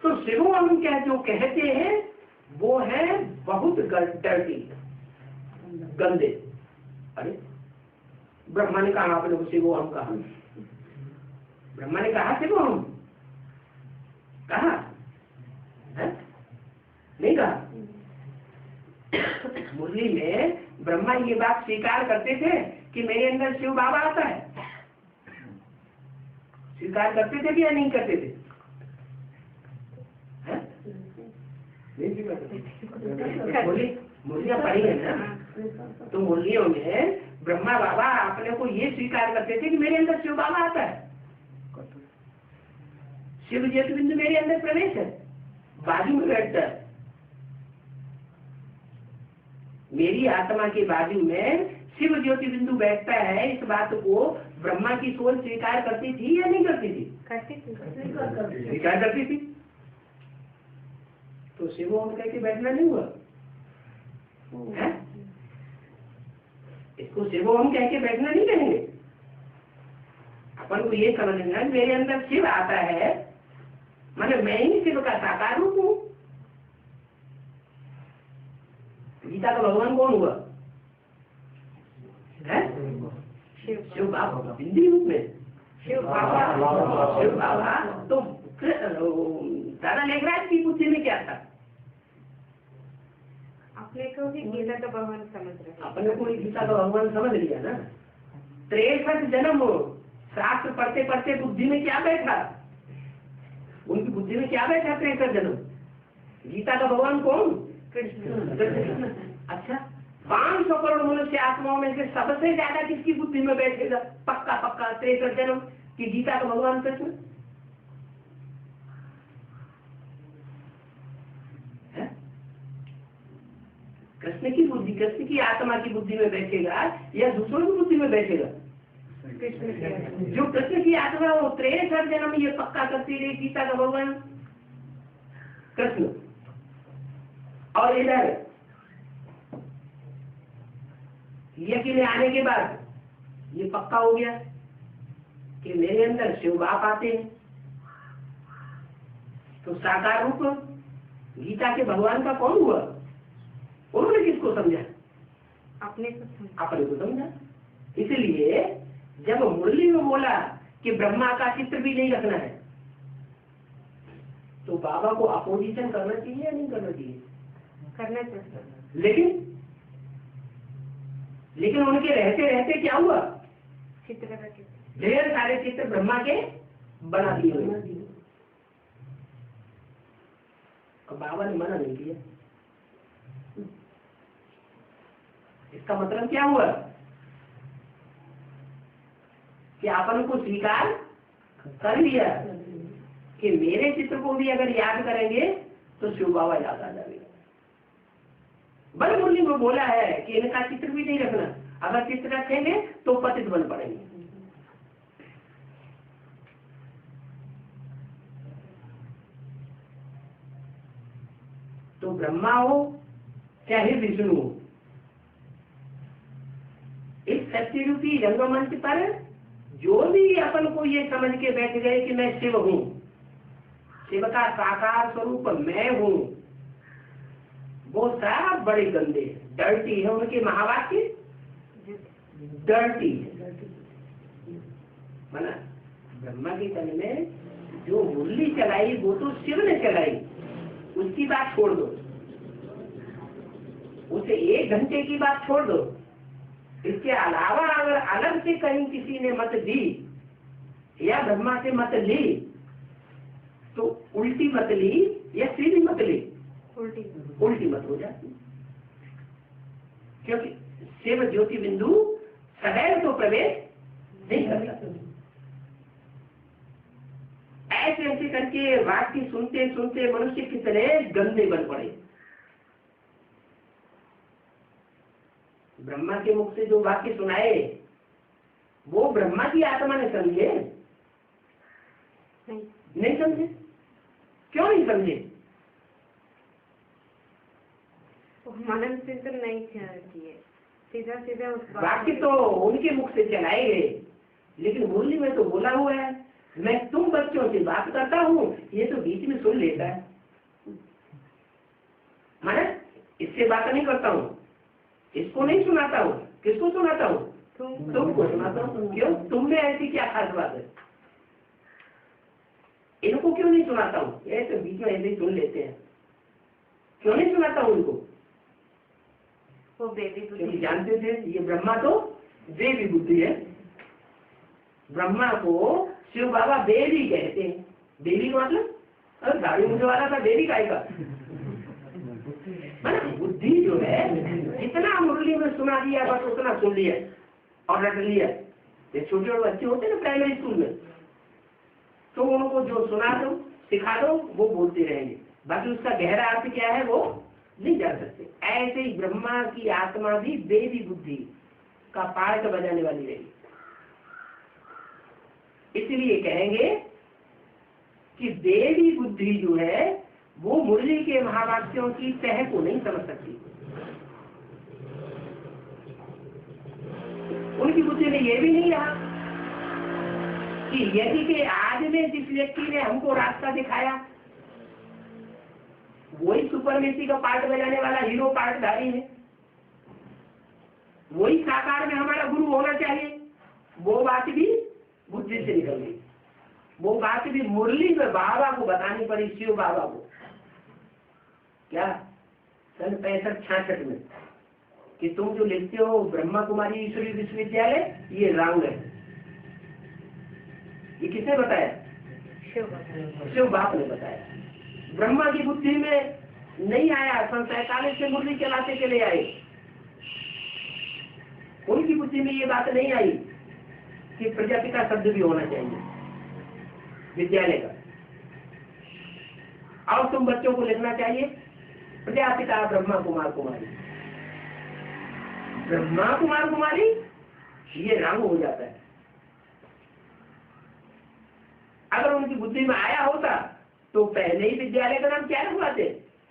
तो शिवो हम क्या जो कहते हैं वो है बहुत डर्टी, गंदे। अरे ब्रह्मा ने कहा आपने शिवो हम कहा, ब्रह्मा ने कहा शिवो हम कहा है? नहीं कहा। मुरली में ब्रह्मा ये बात स्वीकार करते थे कि मेरे अंदर शिव बाबा आता है, स्वीकार करते थे कि या नहीं करते थे? मुरलियां पढ़ी है ना, तो मुरलियों में ब्रह्मा बाबा अपने को ये स्वीकार करते थे कि मेरे अंदर शिव बाबा आता है, शिव ज्योति बिंदु मेरे अंदर प्रवेश है, बाजू में बैठता है। मेरी आत्मा के बाजू में शिव ज्योति बिंदु बैठता है, इस बात को ब्रह्मा की सोच स्वीकार करती थी या नहीं करती थी? स्वीकार करती थी। तो शिवो हम कह के बैठना नहीं हुआ है? इसको शिवो हम कह के बैठना नहीं कहेंगे। अपन को ये समझना मेरे अंदर शिव आता है, माने मैं ही शिव का साकार रूप हूँ। गीता का भगवान कौन हुआ है? शिव बाबा हिंदी रूप में शिव बाबा। तो दादा लेखराज की बुद्धि में क्या था? अपने को ही गीता का भगवान समझ रहे, अपने को ही गीता का भगवान समझ लिया ना। 63 जन्म शास्त्र पढ़ते पढ़ते बुद्धि में क्या बैठा? उनकी बुद्धि में क्या बैठा 63 जन्म? गीता का भगवान कौन? कृष्ण। अच्छा, 500 करोड़ मनुष्य आत्माओं में से सबसे ज्यादा किसकी बुद्धि में बैठेगा? पक्का 63 जन्म की गीता का भगवान कृष्ण। कृष्ण की बुद्धि, कृष्ण की आत्मा की बुद्धि में बैठेगा या दूसरों की बुद्धि में बैठेगा? जो कृष्ण की आत्मा वो 63 जन्म ये पक्का करती रही गीता का भगवान कृष्ण। और इधर यज्ञ में आने के बाद ये पक्का हो गया कि मेरे अंदर शिव बाप आते हैं। तो साकार रूप गीता के भगवान का कौन हुआ? उन्होंने किसको समझा? अपने को समझा। इसलिए जब मुरली में बोला कि ब्रह्मा का चित्र भी नहीं रखना है, तो बाबा को अपोजिशन करना चाहिए या नहीं करना चाहिए? करना चाहिए। लेकिन उनके रहते रहते क्या हुआ? चित्र ढेर सारे चित्र ब्रह्मा के बना दिए हुए। और बाबा ने मना नहीं किया। इसका मतलब क्या हुआ? कि अपन को स्वीकार कर लिया कि मेरे चित्र को भी अगर याद करेंगे तो शिव बाबा याद आ जाएगा। बल मुरली में बोला है कि इनका चित्र भी नहीं रखना, अगर चित्र रखेंगे तो पतित बन पड़ेंगे। तो ब्रह्मा हो चाहे विष्णु हो, इस शक्ति रूपी रंगमंच पर जो भी अपन को ये समझ के बैठ गए कि मैं शिव हूँ, शिव का साकार स्वरूप मैं हूँ, वो सब बड़े गंदे डर्टी है। उनके महावाक्य डर्टी है। माना ब्रह्मा के तन में जो मुरली चलाई वो तो शिव ने चलाई, उसकी बात छोड़ दो, उसे 1 घंटे की बात छोड़ दो। इसके अलावा अगर अलग से कहीं किसी ने मत दी या ब्रह्मा से मत ली, तो उल्टी मत ली या सीधी मत ली, उल्टी मत हो जाती। क्योंकि शिव ज्योति बिंदु सदैव तो प्रवेश नहीं कर सकते। ऐसे ऐसे करके वाक्य सुनते सुनते मनुष्य कितने गंदे बन पड़े। ब्रह्मा के मुख से जो वाक्य सुनाए वो ब्रह्मा की आत्मा ने समझे नहीं समझे। क्यों नहीं समझे? मनन चिंतन नहीं किए, सीधा सीधा उस वाक्य तो उनके मुख से चलाए गए, लेकिन मुरली में तो बोला हुआ है मैं तुम बच्चों से बात करता हूँ, ये तो बीच में सुन लेता है। माने इससे बात नहीं करता हूँ, इसको नहीं सुनाता हूँ। किसको सुनाता हूँ? तुमको सुनाता हूँ। क्यों? तुम में ऐसी क्या खास बात है? इनको क्यों नहीं सुनाता हूँ? ये तो बीच में ऐसे ही सुन लेते हैं। क्यों नहीं सुनाता हूँ इनको? क्योंकि जानते थे ये ब्रह्मा तो देवी बुद्धि है। ब्रह्मा को शिव बाबा देवी कहते हैं। देवी का मतलब अरे गाड़ी मुझे वाला था, देवी का बुद्धि जो है जितना मुरली में सुना दिया बस उतना सुन लिया और रट लिया। ये छोटे छोटे बच्चे होते हैं ना प्राइमरी स्कूल में, तो उनको जो सुना दो सिखा दो वो बोलते रहेंगे, बाकी उसका गहरा अर्थ क्या है वो नहीं जान सकते। ऐसे ही ब्रह्मा की आत्मा भी देवी बुद्धि का पार्ट बजाने वाली रही। इसलिए कहेंगे कि देवी बुद्धि जो है वो मुरली के महावाक्यों की तह को नहीं समझ सकती। उनकी बुद्धि में ये भी नहीं रहा कि यदि के आज में जिस व्यक्ति ने हमको रास्ता दिखाया वही सुपरमेसी का पार्ट बजाने वाला हीरो पार्टधारी है, वही साकार में हमारा गुरु होना चाहिए, वो बात भी बुद्धि से निकल गई। वो बात भी मुरली में बाबा को बतानी पड़ी, शिव बाबा को। क्या सन 65-66 में कि तुम जो लिखते हो ब्रह्मा कुमारी ईश्वरीय विश्वविद्यालय ये रॉन्ग है। ये किसने बताया? शिव बाप ने बताया। ब्रह्मा की बुद्धि में नहीं आया। सन 47 से मुरली चलाते चले आए, उनकी बुद्धि में ये बात नहीं आई कि प्रजापिता शब्द भी होना चाहिए विद्यालय का, और तुम बच्चों को लिखना चाहिए प्रजापिता ब्रह्मा कुमार कुमारी। ब्रह्मा कुमार कुमारी ये रंग हो जाता है। अगर उनकी बुद्धि में आया होता तो पहले ही विद्यालय का नाम क्या रखवाते?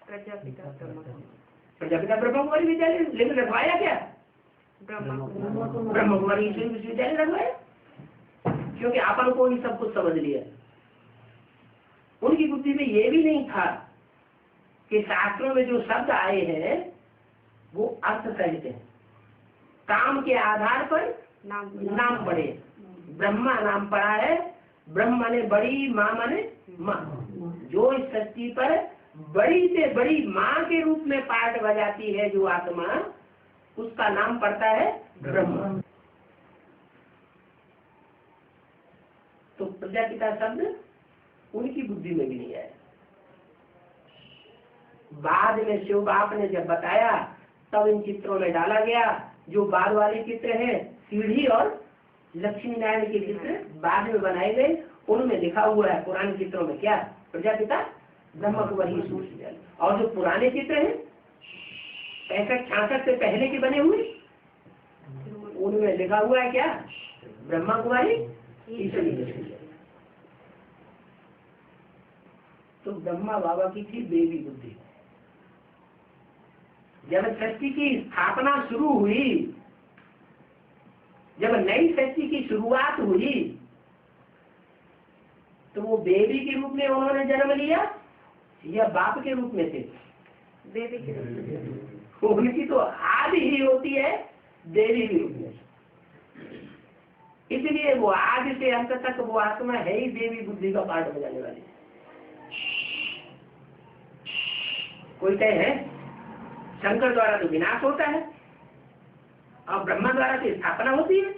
प्रजापिता ब्रह्मा कुमारी विद्यालय। लेकिन रखवाया क्या? ब्रह्मा कुमारी ईश्वरीय विश्वविद्यालय रखवाया, क्योंकि अपन को ही सब कुछ समझ लिया। उनकी बुद्धि में ये भी नहीं था कि शास्त्रों में जो शब्द आए हैं वो अर्थ सहित है, काम के आधार पर नाम पड़े। ब्रह्मा नाम पड़ा है, ब्रह्म माने बड़ी, माँ माने माँ। जो इस सृष्टि पर बड़ी से बड़ी माँ के रूप में पार्ट बजाती है जो आत्मा, उसका नाम पड़ता है ब्रह्मा। तो प्रजापिता शब्द उनकी बुद्धि में भी नहीं आया। बाद में शिव बाप ने जब बताया तब इन चित्रों में डाला गया। जो बाद वाले चित्र हैं सीढ़ी और लक्ष्मी नारायण के चित्र बाद में बनाए गए, उनमें लिखा हुआ है पुराने चित्रों में क्या? प्रजापिता ब्रह्मा कुमारी ईश्वरीय। और जो पुराने चित्र हैं 65-66 से पहले के बने हुए, उनमें लिखा हुआ है क्या? ब्रह्मा कुमारी ईश्वरीय। तो ब्रह्मा बाबा की थी देवी बुद्धि। जब सृष्टि की स्थापना शुरू हुई जब नई सृष्टि की शुरुआत हुई तो वो बेबी के रूप में उन्होंने जन्म लिया या बाप के रूप में थे? बेबी के रूप में। उनकी तो आदि ही होती है देवी के रूप में, इसलिए वो आदि से अंत तक वो आत्मा है ही देवी बुद्धि का पाठ बजाने वाली। कोई कहे है शंकर द्वारा तो विनाश होता है और ब्रह्मा द्वारा तो स्थापना होती है।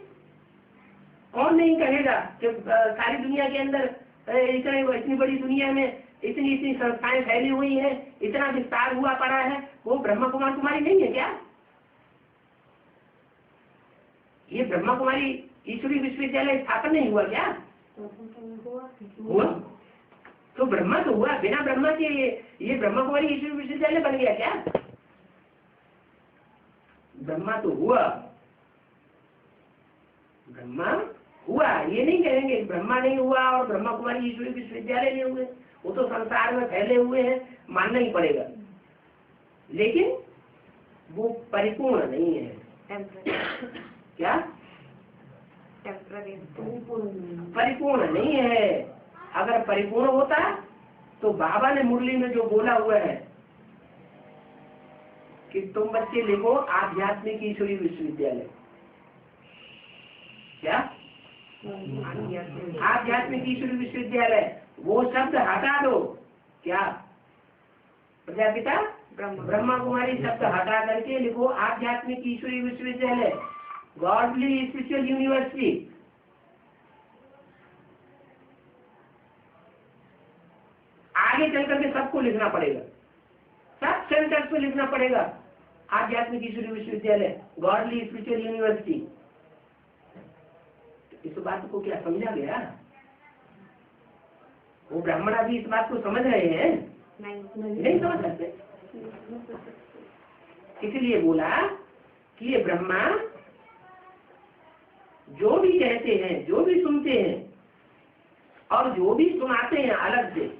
कौन नहीं कहेगा कि सारी दुनिया के अंदर इतनी बड़ी दुनिया में इतनी इतनी संस्थाएं फैली हुई हैं, इतना विस्तार हुआ पड़ा है, वो ब्रह्मा कुमार कुमारी नहीं है क्या? ये ब्रह्मा कुमारी ईश्वरी विश्वविद्यालय स्थापन नहीं हुआ क्या? हुआ तो ब्रह्मा तो हुआ, बिना ब्रह्मा के ये ब्रह्मा कुमारी ईश्वरी विश्वविद्यालय बन गया क्या? ब्रह्मा तो हुआ, ब्रह्मा हुआ, ये नहीं कहेंगे ब्रह्मा नहीं हुआ और ब्रह्मा कुमारी ईश्वरी विश्वविद्यालय नहीं हुए, वो तो संसार में फैले हुए हैं, मानना ही पड़ेगा, लेकिन वो परिपूर्ण नहीं है। क्या परिपूर्ण नहीं है? अगर परिपूर्ण होता तो बाबा ने मुरली में जो बोला हुआ है कि तुम बच्चे लिखो आध्यात्मिक ईश्वरी विश्वविद्यालय, क्या आध्यात्मिक ईश्वरी विश्वविद्यालय, वो शब्द हटा दो। क्या प्रजापिता ब्रह्मा कुमारी शब्द हटा करके लिखो आध्यात्मिक ईश्वरी विश्वविद्यालय, गॉडली स्पिरिचुअल यूनिवर्सिटी। आगे चल करके सबको लिखना पड़ेगा, सब सेंटर्स पे लिखना पड़ेगा आध्यात्मिक ईश्वरी विश्वविद्यालय, गॉडली स्पिरिचुअल यूनिवर्सिटी। इस बात को क्या समझा गया? वो ब्राह्मण अभी इस बात को समझ रहे हैं? नहीं समझ सकते। इसलिए बोला कि ये ब्रह्मा जो भी कहते हैं, जो भी सुनते हैं और जो भी सुनाते हैं अलग से,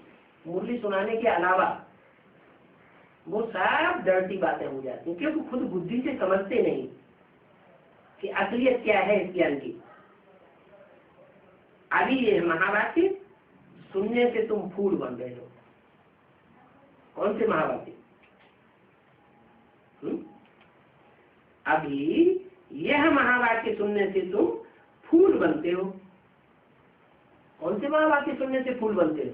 मुरली सुनाने के अलावा, वो सब डर्टी बातें हो जाती हैं, क्योंकि खुद बुद्धि से समझते नहीं कि असलियत क्या है इस ज्ञान की। अभी ये महावाक्य सुनने से तुम फूल बन रहे हो। कौन से महावाक्य? अभी यह महावाक्य सुनने से तुम फूल बनते हो। कौन से महावाक्य सुनने से फूल बनते हो?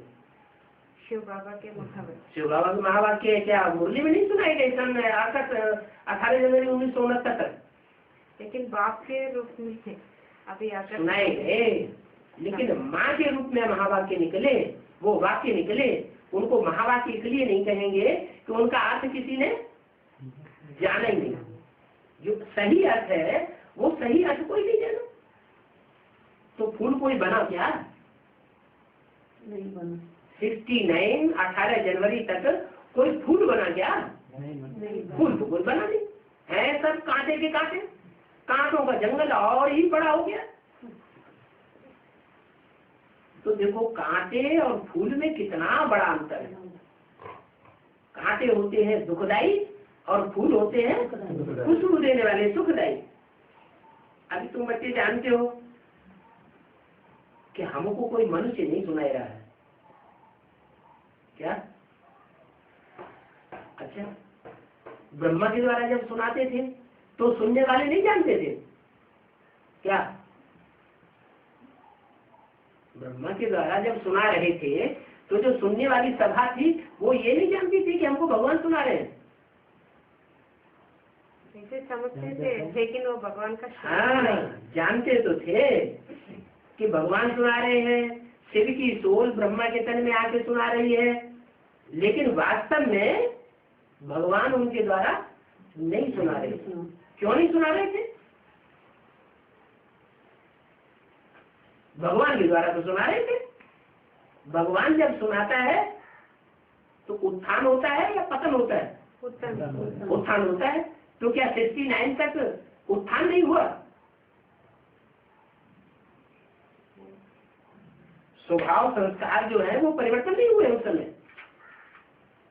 शिव बाबा के महावाक्य। शिव बाबा के महावाक्य क्या मुरली में नहीं सुनाए गए सन 18 जनवरी 1969 तक? लेकिन बाप के रूप में अभी आकर सुनाए गए, लेकिन माँ के रूप में महावाक्य निकले, वो वाक्य निकले। उनको महावाक्य इसलिए नहीं कहेंगे कि उनका अर्थ किसी ने जाना ही नहीं। जो सही अर्थ है वो सही अर्थ कोई नहीं जाना। तो फूल कोई बना क्या? नहीं बना। 69 18 जनवरी तक कोई फूल बना क्या? फूल तो कोई बना नहीं है, सब कांटे के कांटे, कांटों का जंगल और ही बड़ा हो गया। तो देखो कांटे और फूल में कितना बड़ा अंतर है। कांटे होते हैं दुखदाई और फूल होते हैं खुशबू देने वाले, सुखदाई। अभी तुम बच्चे जानते हो कि हमको कोई मनुष्य नहीं सुनाई रहा है क्या? अच्छा, ब्रह्मा के द्वारा जब सुनाते थे तो सुनने वाले नहीं जानते थे क्या? ब्रह्मा के द्वारा जब सुना रहे थे तो जो सुनने वाली सभा थी वो ये नहीं जानती थी कि हमको भगवान सुना रहे हैं। ऐसे समझते थे, लेकिन वो भगवान का हाँ, जानते तो थे कि भगवान सुना रहे हैं, शिव की सोल ब्रह्मा के तन में आके सुना रही है, लेकिन वास्तव में भगवान उनके द्वारा नहीं सुना रहे थे। क्यों नहीं सुना रहे थे? भगवान के द्वारा तो सुना रहे थे। भगवान जब सुनाता है तो उत्थान होता है या पतन होता है? उत्थान होता है। तो क्या 69 तक उत्थान नहीं हुआ? स्वभाव संस्कार जो है वो परिवर्तन नहीं हुए उस समय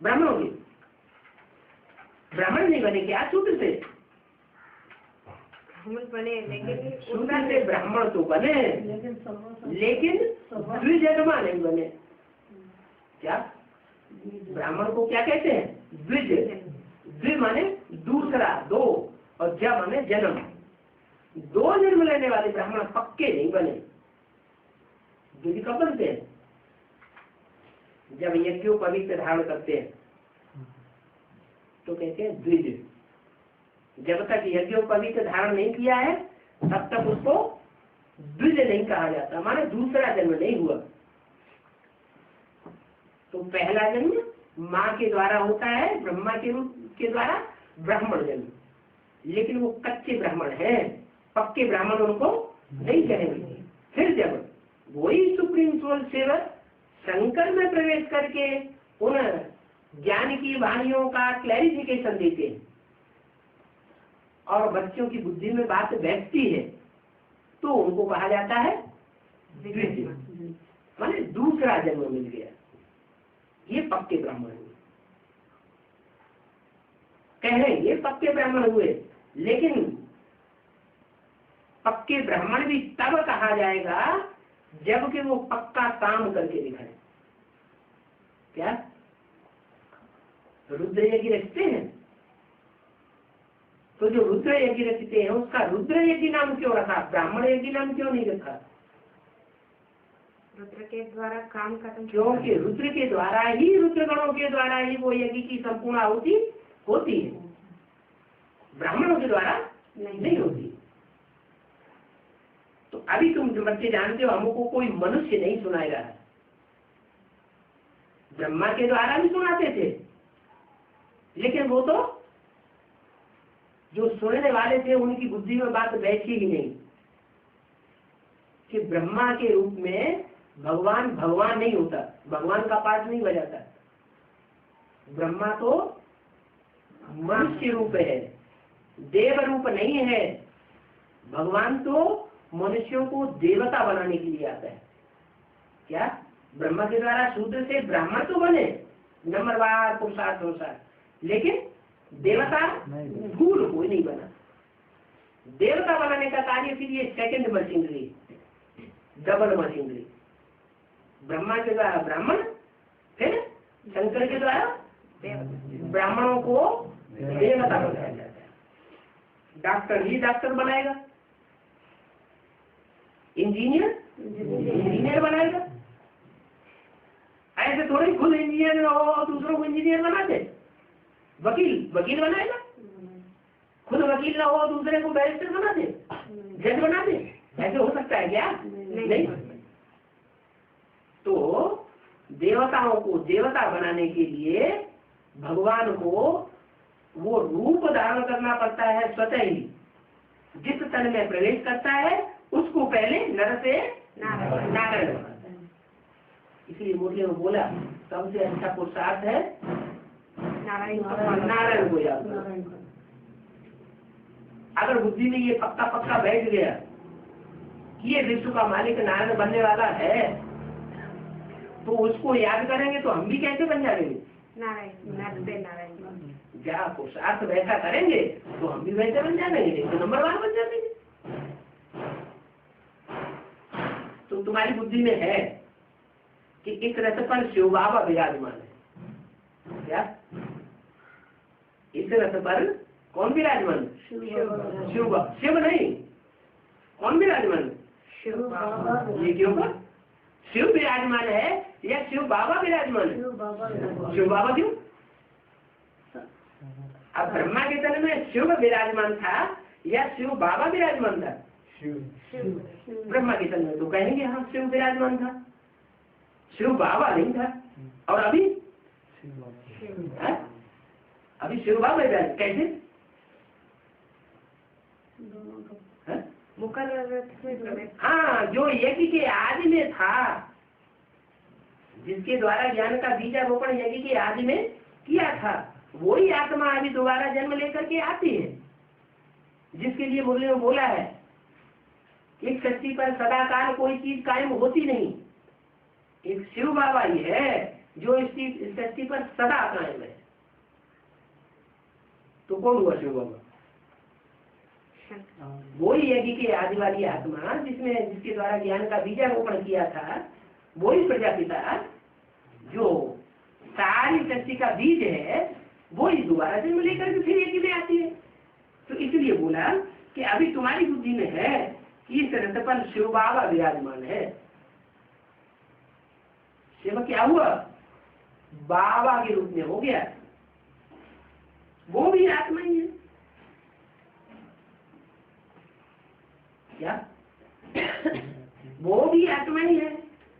ब्राह्मणों के। ब्राह्मण नहीं बने क्या शूद्र से? ब्राह्मण बने, लेकिन शूद्र से ब्राह्मण तो बने, लेकिन सर्व लेकिन द्विजन्मा नहीं बने। क्या ब्राह्मण को क्या कहते हैं? द्विज। द्वि माने दूसरा, दो, और ज माने जन्म। दो जन्म लेने वाले ब्राह्मण पक्के नहीं बने। द्विज कब बनते हैं? जब यज्ञोपवीत धारण करते हैं तो कहते हैं द्विज। जब तक यज्ञोपवीत धारण नहीं किया है तब तक उसको द्विज नहीं कहा जाता, माने दूसरा जन्म नहीं हुआ। तो पहला जन्म माँ के द्वारा होता है, ब्रह्मा के रूप के द्वारा ब्राह्मण जन्म, लेकिन वो कच्चे ब्राह्मण हैं, पक्के ब्राह्मण उनको नहीं कहेंगे। फिर जब वही सुप्रीम सोल सेवक शंकर में प्रवेश करके उन ज्ञान की वाणियों का क्लैरिफिकेशन देते हैं और बच्चों की बुद्धि में बात बैठती है तो उनको कहा जाता है द्विज, माने दूसरा जन्म मिल गया। ये पक्के ब्राह्मण हुए, कह रहे ये पक्के ब्राह्मण हुए, लेकिन पक्के ब्राह्मण भी तब कहा जाएगा जबकि वो पक्का काम करके दिखाए। क्या रुद्र यज्ञ रखते हैं तो जो रुद्र यज्ञ रखते हैं उसका रुद्र यज्ञ नाम क्यों रखा, ब्राह्मण यज्ञ नाम क्यों नहीं रखा? रुद्र के द्वारा काम खत्म, क्योंकि रुद्र के द्वारा ही, रुद्र गणों के द्वारा ही वो यज्ञ की संपूर्ण आहुति होती है, ब्राह्मणों के द्वारा नहीं होती। तो अभी तुम जो बच्चे जानते हो, हमको कोई मनुष्य नहीं सुनाएगा। ब्रह्मा के द्वारा भी सुनाते थे, लेकिन वो तो जो सुनने वाले थे उनकी बुद्धि में बात बैठी ही नहीं कि ब्रह्मा के रूप में भगवान भगवान नहीं होता, भगवान का पाठ नहीं बजाता। ब्रह्मा तो मनुष्य रूप है, देव रूप नहीं है। भगवान तो मनुष्यों को देवता बनाने के लिए आता है। क्या ब्रह्मा के द्वारा शूद्र से ब्राह्मण तो बने, नंबरवार पुरुषार्थ अनुसार, लेकिन देवता भूल कोई नहीं बना। देवता बनाने का कार्य फिर ये second machinery, double machinery. Brahma के द्वारा ब्राह्मण, फिर शंकर के द्वारा ब्राह्मणों को देवता बनाया जाता है। डॉक्टर ही डॉक्टर बनाएगा, इंजीनियर बनाएगा। ऐसे थोड़ी खुद इंजीनियर हो और दूसरों को इंजीनियर बना दे। वकील बनाएगा, खुद वकील ना हो दूसरे को बैरिस्टर बना दे, जज बना दे। ऐसे हो सकता है क्या? नहीं। तो देवताओं को देवता बनाने के लिए भगवान को वो रूप धारण करना पड़ता है स्वतः ही। जिस तन में प्रवेश करता है उसको पहले नर से नारायण बनाता है। इसलिए मुरली में बोला सबसे अच्छा पुरुषार्थ है नारायण को याद करो। अगर बुद्धि में ये पक्का बैठ गया कि ये विश्व का मालिक नारायण बनने वाला है तो उसको याद करेंगे तो हम भी कैसे बन जाएंगे? नारायण। जहाँ पुरुषार्थ वैसा करेंगे तो हम भी वैसे बन जाएंगे, तो नंबर 1 बन जाएंगे। तो तुम्हारी बुद्धि में है कि इस रथ पर शिव बाबा विराजमान है। क्या इस रथ पर कौन विराजमान? शिव नहीं, कौन विराजमान? ये क्यों पर शिव विराजमान है या शिव बाबा विराजमान है? शिव बाबा क्यों? अब ब्रह्मा के तन में शिव विराजमान था या शिव बाबा विराजमान था? ब्रह्मा के तन में तो कहेंगे हाँ शिव विराजमान था, शिव बाबा नहीं था। और अभी अभी शिव बाबा विराजमान कैसे? हाँ, जो यज्ञ के आदि में था, जिसके द्वारा ज्ञान का बीजारोपण यज्ञ के आदि में किया था, वही आत्मा अभी दोबारा जन्म लेकर के आती है। जिसके लिए मुरली में बोला है एक सृष्टि पर सदाकाल कोई चीज कायम होती नहीं, एक शिव बाबा ही है जो इस सृष्टि पर सदा कायम है। तो कौन हुआ शिव बाबा? दर्शन। वही यज्ञ की आदि वाली आत्मा जिसके द्वारा ज्ञान का बीजारोपण किया था, वही प्रजापिता जो सारी सृष्टि का बीज है, वो इस दोबारा जन्म लेकर के फिर यज्ञ में आती है। तो इसलिए बोला कि अभी तुम्हारी बुद्धि में है कि इस रथ पर शिव बाबा विराजमान है। शिव क्या हुआ? बाबा के रूप में हो गया, वो भी आत्मा ही है। क्या? वो भी आत्मा ही है,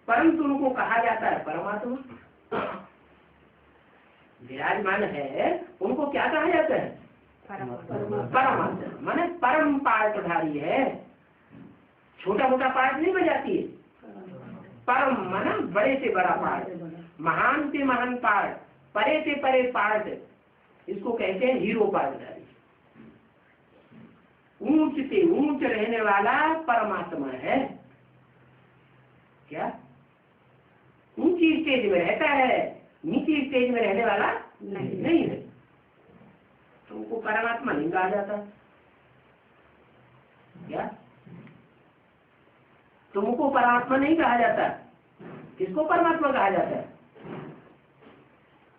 परंतु उनको कहा जाता है परमात्मा। विराजमान है उनको क्या कहा जाता है? परमात्मा। माने परम पार्टधारी है, छोटा मोटा पार्ट नहीं बजाती है। परम माना बड़े से बड़ा पार्ट, महान से महान पार्ट, परे से परे पार्ट, इसको कहते हैं हीरो पार्टधारी। ऊंच से ऊंच रहने वाला परमात्मा है। क्या? ऊंची स्टेज में रहता है, नीची स्टेज में रहने वाला नहीं है। तो उनको परमात्मा नहीं कहा जाता। क्या? तुमको परमात्मा नहीं कहा जाता, किसको परमात्मा कहा जाता है?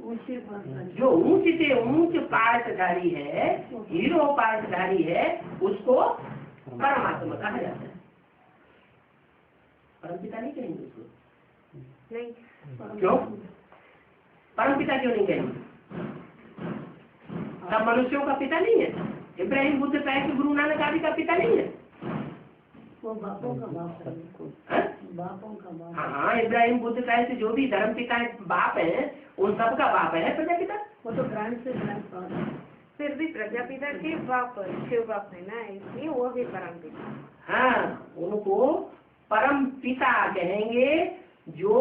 जो ऊंच से ऊंच पार्टधारी है, हीरो पार्टधारी है, उसको परमात्मा कहा जाता है। परमपिता नहीं कहेंगे उसको? नहीं। क्यों? परमपिता क्यों नहीं कहेंगे? सब मनुष्यों का पिता नहीं है? इब्राहिम बुद्ध साहिब गुरु नानक आदि का पिता नहीं है? वो बापों का बाप है। बापों का बाप। हाँ, इब्राहिम बुद्ध साहिब से जो भी धर्म पिता बाप है, उन सब का बाप है प्रजापिता। वो तो ग्रांड से ग्रांड फादर। फिर भी प्रजापिता के बाप शिव बाप है ना, इसलिए वो भी परम पिता। हाँ, उनको परम पिता कहेंगे, जो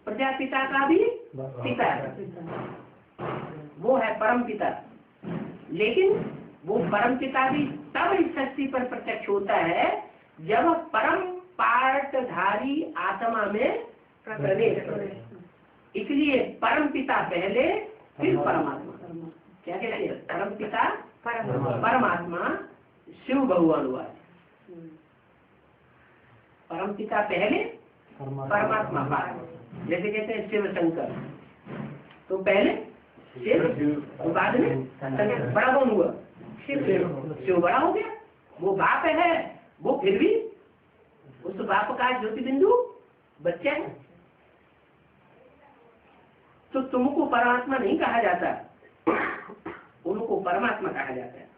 प्रजापिता का भी पिता है, वो है परम पिता। लेकिन वो परम पिता भी तब इस सृष्टि पर प्रत्यक्ष होता है जब परम पार्टधारी आत्मा में प्रवेश करे। इसलिए परम पिता पहले, फिर परमात्मा। क्या कहते हैं? परम पिता परमात्मा, शिव भगवान हुआ। परम पिता पहले, परमात्मा बाद। जैसे कहते हैं शिव शंकर, तो पहले शिव, बाद में शंकर। बड़ा कौन हुआ? शिव बड़ा हो गया, वो बाप है, वो फिर भी उस बाप का ज्योति बिंदु बच्चा है। तो तुमको परमात्मा नहीं कहा जाता, उनको परमात्मा कहा जाता है।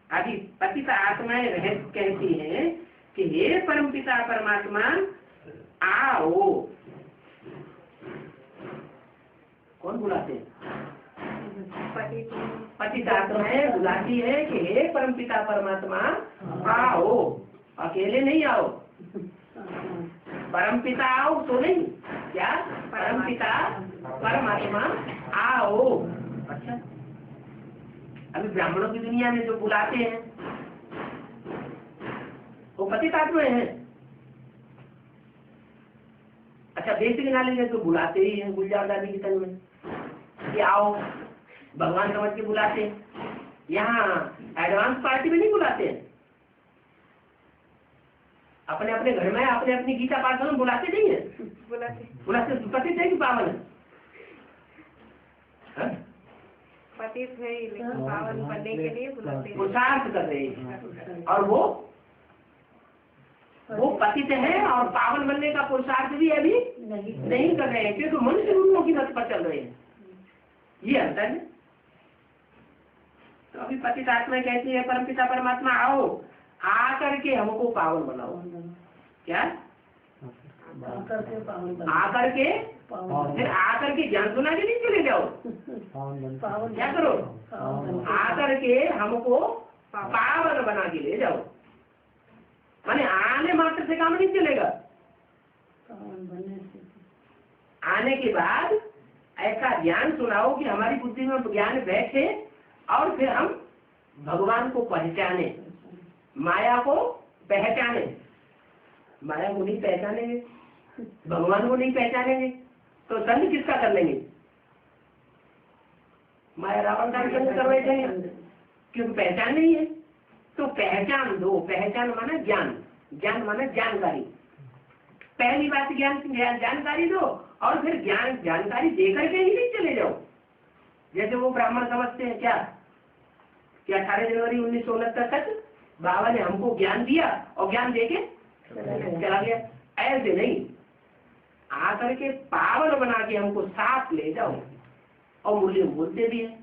अभी पतिता आत्माएं रह कहती हैं कि हे परमपिता परमात्मा आओ। कौन बुलाते हैं? पतिता आत्माएं बुलाती है कि हे परमपिता परमात्मा आओ। अकेले नहीं आओ, परमपिता आओ तो नहीं, क्या? परमपिता परमात्मा आओ। अच्छा, अभी ब्राह्मणों की दुनिया में जो बुलाते हैं वो पतित आत्माएं हैं। अच्छा, बेसिक नॉलेज है तो बुलाते ही हैं। गुलजार दादी की तन में कि आओ, भगवान समझ के बुलाते हैं। यहाँ एडवांस पार्टी में नहीं बुलाते हैं। अपने अपने घर में अपने अपनी गीता पाठ में बुलाते नहीं है? बुलाते पतित है कि पावन है? पतित है, लेकिन पावन बनने के लिए बुलाते हैं, पुरुषार्थ कर रहे हैं। और वो पतित है और पावन बनने का पुरुषार्थ भी अभी नहीं कर रहे हैं, क्योंकि मनुष्य गुरुओं की मत पर चल रहे हैं। ये अंतर है। तो अभी पतित आत्मा कहती है परमपिता परमात्मा आओ, आकर के हमको पावन बनाओ। क्या? आकर के फिर आकर के ज्ञान सुना के नहीं चले जाओ। क्या करो? आकर के हमको पावन बना के ले जाओ। माने आने मात्र से काम नहीं चलेगा। आने के बाद ऐसा ज्ञान सुनाओ कि हमारी बुद्धि में ज्ञान बैठे और फिर हम भगवान को पहचाने, माया को पहचाने। माया को नहीं पहचानेंगे, भगवान को नहीं पहचानेंगे, तो संग किसका कर लेंगे? माया रावण का संग कर रहे थे, क्योंकि पहचान नहीं है। तो पहचान दो, पहचान माना ज्ञान, ज्ञान माना जानकारी। पहली बात जानकारी दो और फिर जानकारी देकर के ही नहीं चले जाओ। जैसे वो ब्राह्मण समझते हैं क्या कि 18 जनवरी 1969 तक बाबा ने हमको ज्ञान दिया और ज्ञान देके चला गया। ऐसे नहीं, आकर के पावन बना के हमको साथ ले जाओ। और मूल्य बोलते भी है,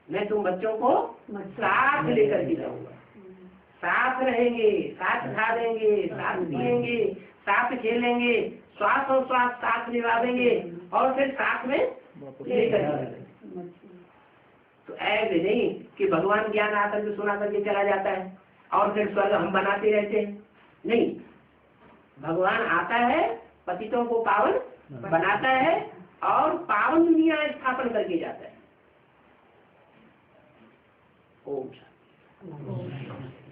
मैं तुम बच्चों को साथ लेकर के जाऊंगा, साथ रहेंगे, साथ खा देंगे, साथ पिएंगे, साथ खेलेंगे, श्वास और श्वास साथ निभाएंगे और फिर साथ में लेकर जाएंगे। तो ऐसे नहीं कि भगवान ज्ञान आकर के सुना करके चला जाता है और फिर स्वर्ग हम बनाते रहते हैं। नहीं, भगवान आता है, पतितों को पावन बनाता है और पावन दुनिया स्थापन करके जाता है। ओम शांति।